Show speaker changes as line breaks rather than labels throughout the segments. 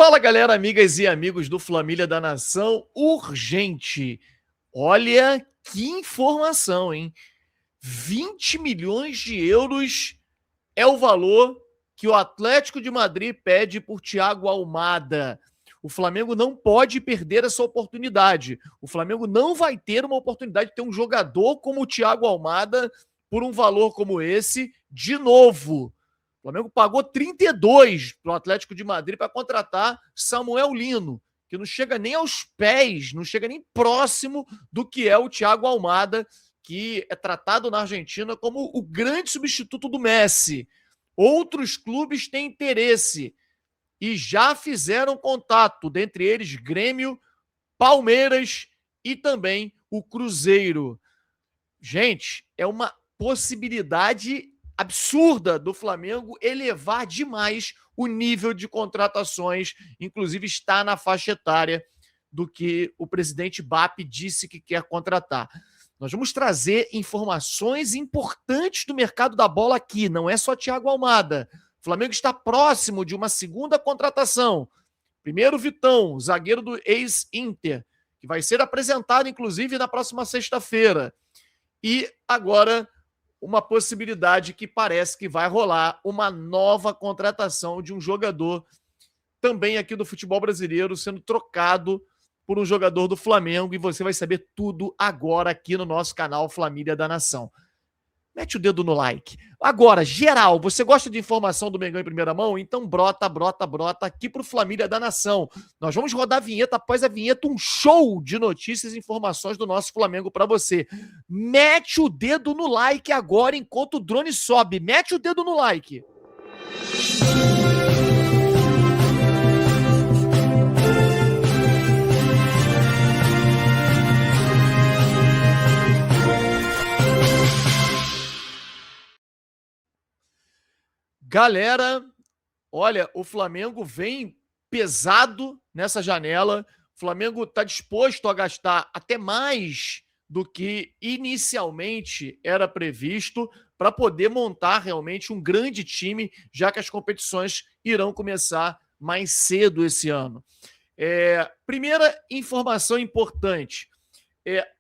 Fala, galera, amigas e amigos do Flamília da Nação. Urgente. Olha que informação, hein? 20 milhões de euros é o valor que o Atlético de Madrid pede por Thiago Almada. O Flamengo não pode perder essa oportunidade. O Flamengo não vai ter uma oportunidade de ter um jogador como o Thiago Almada por um valor como esse de novo. O Flamengo pagou 32 para o Atlético de Madrid para contratar Samuel Lino, que não chega nem aos pés, não chega nem próximo do que é o Thiago Almada, que é tratado na Argentina como o grande substituto do Messi. Outros clubes têm interesse e já fizeram contato, dentre eles Grêmio, Palmeiras e também o Cruzeiro. Gente, é uma possibilidade absurda do Flamengo elevar demais o nível de contratações, inclusive está na faixa etária do que o presidente BAP disse que quer contratar. Nós vamos trazer informações importantes do mercado da bola aqui, não é só Thiago Almada. O Flamengo está próximo de uma segunda contratação. Primeiro, Vitão, zagueiro do ex-Inter, que vai ser apresentado, inclusive, na próxima sexta-feira. E agora, uma possibilidade que parece que vai rolar, uma nova contratação de um jogador também aqui do futebol brasileiro, sendo trocado por um jogador do Flamengo, e você vai saber tudo agora aqui no nosso canal Flamília da Nação. Mete o dedo no like. Agora, geral, você gosta de informação do Mengão em primeira mão? Então brota aqui pro Flamília da Nação. Nós vamos rodar a vinheta, após a vinheta, um show de notícias e informações do nosso Flamengo para você. Mete o dedo no like agora, enquanto o drone sobe. Mete o dedo no like. Galera, olha, o Flamengo vem pesado nessa janela. O Flamengo está disposto a gastar até mais do que inicialmente era previsto para poder montar realmente um grande time, já que as competições irão começar mais cedo esse ano. Primeira informação importante.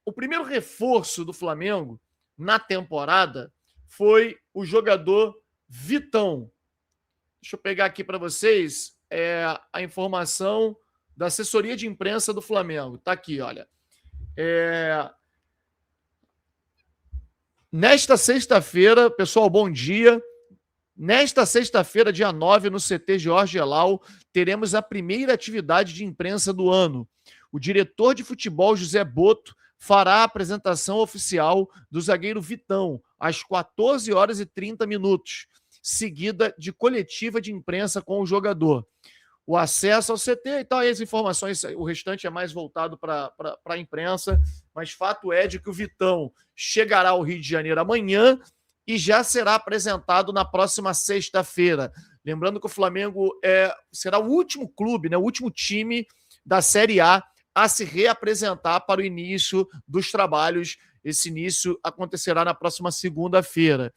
O primeiro reforço do Flamengo na temporada foi o jogador Vitão. Deixa eu pegar aqui para vocês a informação da assessoria de imprensa do Flamengo. Está aqui, olha. Nesta sexta-feira, pessoal, bom dia. Nesta sexta-feira, dia 9, no CT Jorge Elal, teremos a primeira atividade de imprensa do ano. O diretor de futebol, José Boto, fará a apresentação oficial do zagueiro Vitão, às 14 horas e 30 minutos, seguida de coletiva de imprensa com o jogador. O acesso ao CT e tal, as informações, o restante é mais voltado para a imprensa, mas fato é de que o Vitão chegará ao Rio de Janeiro amanhã e já será apresentado na próxima sexta-feira. Lembrando que o Flamengo será o último clube, né, o último time da Série A se reapresentar para o início dos trabalhos. Esse início acontecerá na próxima segunda-feira.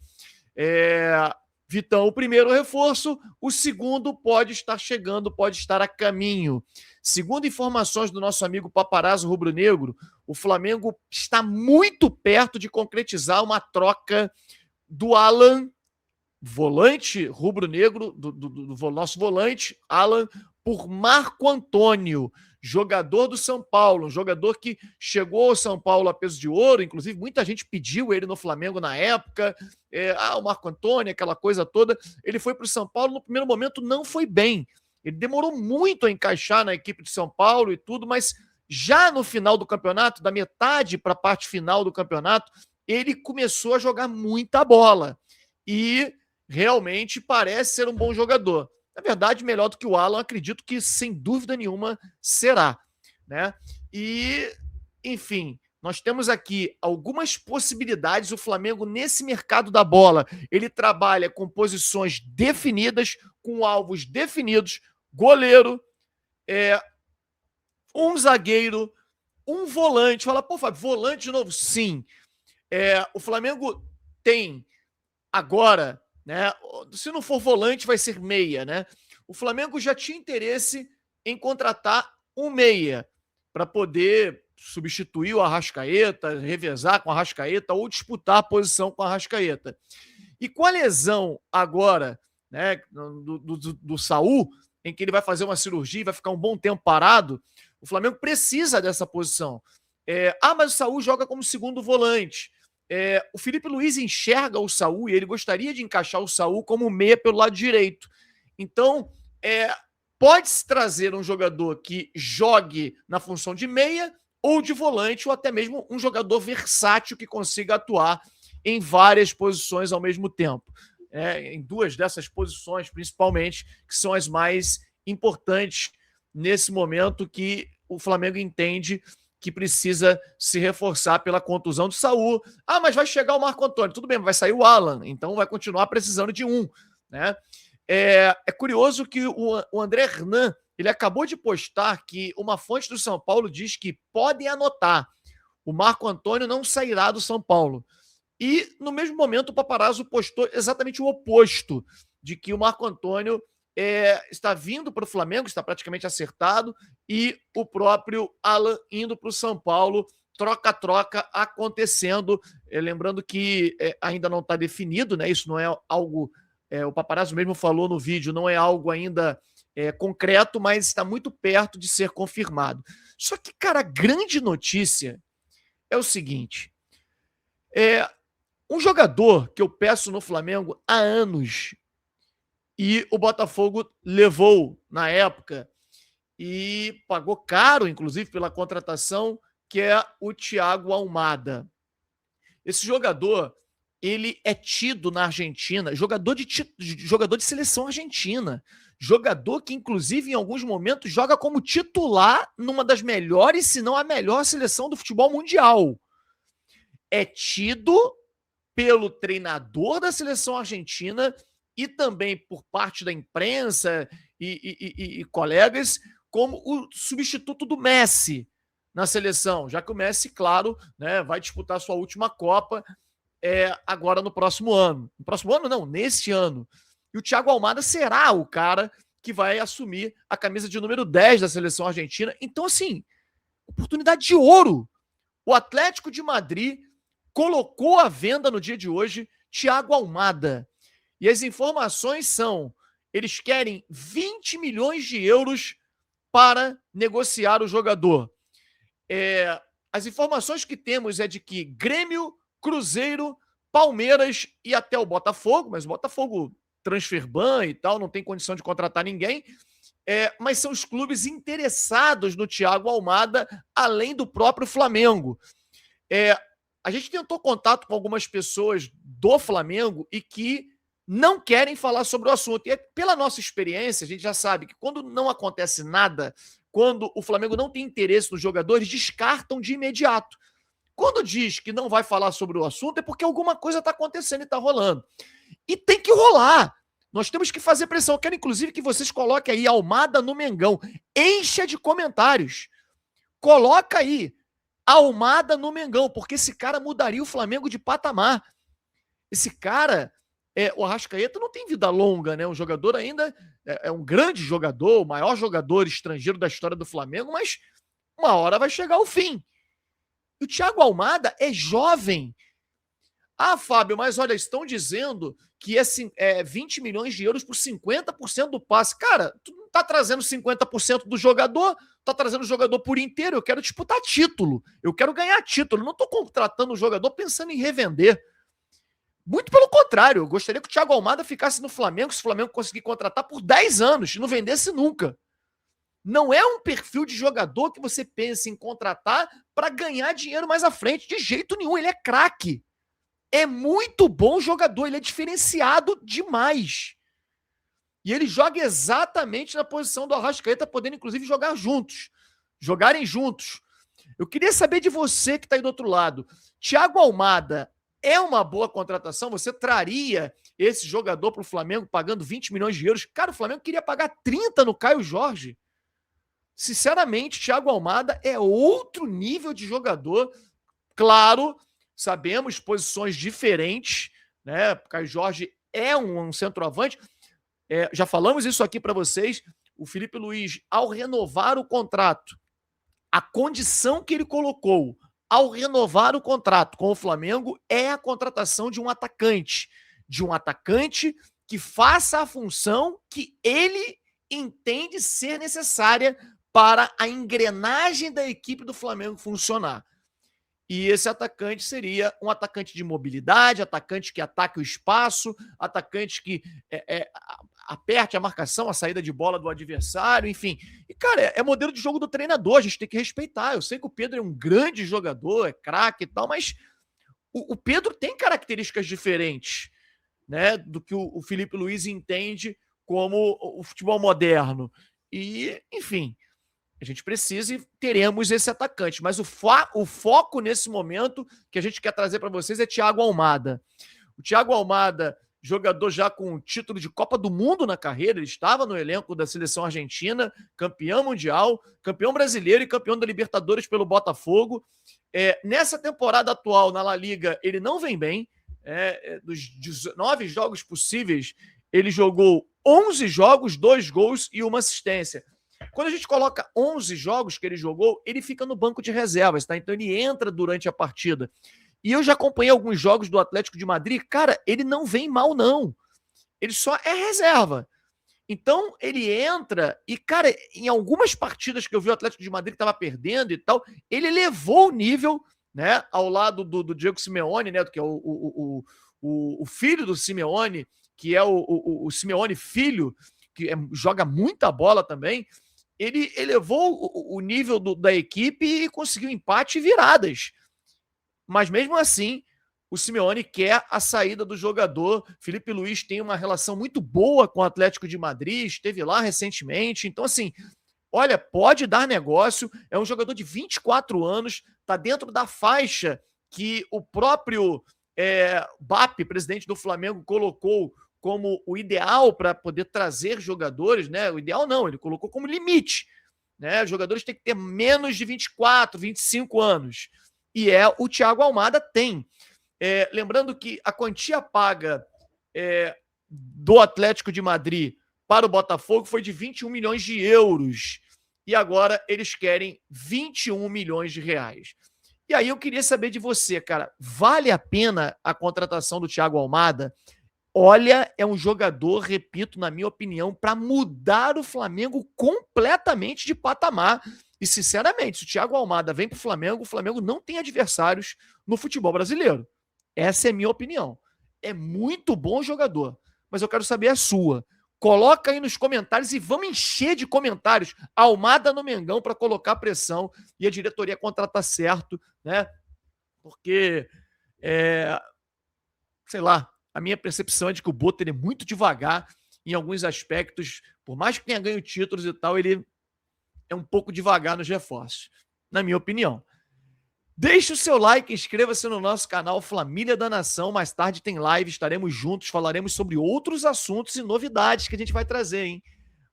Vitão, o primeiro reforço, o segundo pode estar chegando, pode estar a caminho. Segundo informações do nosso amigo Paparazzo Rubro-Negro, o Flamengo está muito perto de concretizar uma troca do Alan, volante rubro-negro, do nosso volante, Alan, por Marco Antônio, jogador do São Paulo, um jogador que chegou ao São Paulo a peso de ouro, inclusive muita gente pediu ele no Flamengo na época, o Marco Antônio, aquela coisa toda. Ele foi para o São Paulo, no primeiro momento não foi bem, ele demorou muito a encaixar na equipe de São Paulo e tudo, mas já no final do campeonato, da metade para a parte final do campeonato, ele começou a jogar muita bola e realmente parece ser um bom jogador. Na verdade, melhor do que o Alan, acredito que sem dúvida nenhuma será, né? E, enfim, nós temos aqui algumas possibilidades. O Flamengo, nesse mercado da bola, ele trabalha com posições definidas, com alvos definidos, goleiro, um zagueiro, um volante. Fala, pô, Fábio, volante de novo? Sim. O Flamengo tem agora, né? Se não for volante, vai ser meia, né? O Flamengo já tinha interesse em contratar um meia para poder substituir o Arrascaeta, revezar com o Arrascaeta ou disputar a posição com o Arrascaeta. E com a lesão agora, né, do Saul, em que ele vai fazer uma cirurgia e vai ficar um bom tempo parado, o Flamengo precisa dessa posição. Mas o Saul joga como segundo volante. O Felipe Luiz enxerga o Saul e ele gostaria de encaixar o Saul como meia pelo lado direito. Então, pode-se trazer um jogador que jogue na função de meia ou de volante, ou até mesmo um jogador versátil que consiga atuar em várias posições ao mesmo tempo. Em duas dessas posições, principalmente, que são as mais importantes nesse momento que o Flamengo entende que precisa se reforçar pela contusão do Saul. Mas vai chegar o Marco Antônio. Tudo bem, vai sair o Alan, então vai continuar precisando de um, né? É curioso que o André Hernan, ele acabou de postar que uma fonte do São Paulo diz que podem anotar, o Marco Antônio não sairá do São Paulo. E, no mesmo momento, o Paparazzo postou exatamente o oposto, de que o Marco Antônio está vindo para o Flamengo, está praticamente acertado, e o próprio Alan indo para o São Paulo, troca-troca acontecendo. Lembrando que ainda não está definido, né? Isso não é algo... o Paparazzo mesmo falou no vídeo, não é algo ainda concreto, mas está muito perto de ser confirmado. Só que, cara, a grande notícia é o seguinte: um jogador que eu peço no Flamengo há anos, e o Botafogo levou na época e pagou caro, inclusive, pela contratação, que é o Thiago Almada. Esse jogador, ele é tido na Argentina, jogador de seleção argentina, jogador que, inclusive, em alguns momentos, joga como titular numa das melhores, se não a melhor seleção do futebol mundial. É tido pelo treinador da seleção argentina e também por parte da imprensa e colegas como o substituto do Messi na seleção, já que o Messi, claro, né, vai disputar sua última Copa agora no próximo ano. No próximo ano, não, neste ano. E o Thiago Almada será o cara que vai assumir a camisa de número 10 da seleção argentina. Então, assim, oportunidade de ouro. O Atlético de Madrid colocou à venda no dia de hoje Thiago Almada. E as informações são: eles querem 20 milhões de euros para negociar o jogador. As informações que temos é de que Grêmio, Cruzeiro, Palmeiras e até o Botafogo, mas o Botafogo transfer ban e tal, não tem condição de contratar ninguém, mas são os clubes interessados no Thiago Almada, além do próprio Flamengo. A gente tentou contato com algumas pessoas do Flamengo e que não querem falar sobre o assunto. E pela nossa experiência, a gente já sabe que quando não acontece nada, quando o Flamengo não tem interesse nos jogadores, descartam de imediato. Quando diz que não vai falar sobre o assunto, é porque alguma coisa está acontecendo e está rolando. E tem que rolar. Nós temos que fazer pressão. Eu quero, inclusive, que vocês coloquem aí Almada no Mengão. Encha de comentários. Coloca aí Almada no Mengão, porque esse cara mudaria o Flamengo de patamar. Esse cara, o Arrascaeta não tem vida longa, né? Um jogador ainda, é um grande jogador, o maior jogador estrangeiro da história do Flamengo, mas uma hora vai chegar ao fim. E o Thiago Almada é jovem. Fábio, mas olha, estão dizendo que 20 milhões de euros por 50% do passe. Cara, tu não tá trazendo 50% do jogador, tá trazendo o jogador por inteiro. Eu quero disputar título, eu quero ganhar título. Não tô contratando o jogador pensando em revender. Muito pelo contrário, eu gostaria que o Thiago Almada ficasse no Flamengo, se o Flamengo conseguir contratar por 10 anos e não vendesse nunca. Não é um perfil de jogador que você pensa em contratar para ganhar dinheiro mais à frente. De jeito nenhum, ele é craque. É muito bom jogador, ele é diferenciado demais. E ele joga exatamente na posição do Arrascaeta, podendo inclusive jogarem juntos. Eu queria saber de você que está aí do outro lado. Thiago Almada é uma boa contratação? Você traria esse jogador para o Flamengo pagando 20 milhões de euros? Cara, o Flamengo queria pagar 30 no Caio Jorge. Sinceramente, Thiago Almada é outro nível de jogador. Claro, sabemos posições diferentes, né? Caio Jorge é um centroavante. Já falamos isso aqui para vocês. o Felipe Luiz, ao renovar o contrato, a condição que ele colocou ao renovar o contrato com o Flamengo é a contratação de um atacante que faça a função que ele entende ser necessária para a engrenagem da equipe do Flamengo funcionar. E esse atacante seria um atacante de mobilidade, atacante que ataque o espaço, atacante que aperte a marcação, a saída de bola do adversário, enfim. E, cara, é modelo de jogo do treinador, a gente tem que respeitar. Eu sei que o Pedro é um grande jogador, é craque e tal, mas o Pedro tem características diferentes, né, do que o Felipe Luiz entende como o futebol moderno. E, enfim, a gente precisa e teremos esse atacante. Mas o foco nesse momento que a gente quer trazer para vocês é Thiago Almada. O Thiago Almada, jogador já com título de Copa do Mundo na carreira, ele estava no elenco da seleção argentina, campeão mundial, campeão brasileiro e campeão da Libertadores pelo Botafogo. Nessa temporada atual na La Liga, ele não vem bem. Dos 19 jogos possíveis, ele jogou 11 jogos, 2 gols e 1 assistência. Quando a gente coloca 11 jogos que ele jogou, ele fica no banco de reservas, tá? Então ele entra durante a partida. E eu já acompanhei alguns jogos do Atlético de Madrid. Cara, ele não vem mal, não. Ele só é reserva. Então ele entra e, cara, em algumas partidas que eu vi o Atlético de Madrid que estava perdendo e tal, ele elevou o nível, né? Ao lado do Diego Simeone, né? Que é o filho do Simeone, que é o Simeone filho, que joga muita bola também. Ele elevou o nível da equipe e conseguiu empate e viradas. Mas mesmo assim, o Simeone quer a saída do jogador. Felipe Luiz tem uma relação muito boa com o Atlético de Madrid, esteve lá recentemente. Então, assim, olha, pode dar negócio. É um jogador de 24 anos, está dentro da faixa que o próprio BAP, presidente do Flamengo, colocou como o ideal para poder trazer jogadores, né? O ideal não, ele colocou como limite, né? Os jogadores têm que ter menos de 24, 25 anos. E o Thiago Almada tem. Lembrando que a quantia paga do Atlético de Madrid para o Botafogo foi de 21 milhões de euros. E agora eles querem 21 milhões de reais. E aí eu queria saber de você, cara, vale a pena a contratação do Thiago Almada? Olha, é um jogador, repito, na minha opinião, para mudar o Flamengo completamente de patamar. E, sinceramente, se o Thiago Almada vem para o Flamengo não tem adversários no futebol brasileiro. Essa é a minha opinião. É muito bom jogador, mas eu quero saber a sua. Coloca aí nos comentários e vamos encher de comentários. Almada no Mengão para colocar pressão e a diretoria contratar certo, né? Porque, sei lá, a minha percepção é de que o Boto ele é muito devagar em alguns aspectos. Por mais que tenha ganho títulos e tal, ele é um pouco devagar nos reforços, na minha opinião. Deixe o seu like, inscreva-se no nosso canal Família da Nação. Mais tarde tem live, estaremos juntos, falaremos sobre outros assuntos e novidades que a gente vai trazer, hein?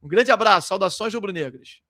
Um grande abraço, saudações rubro-negras.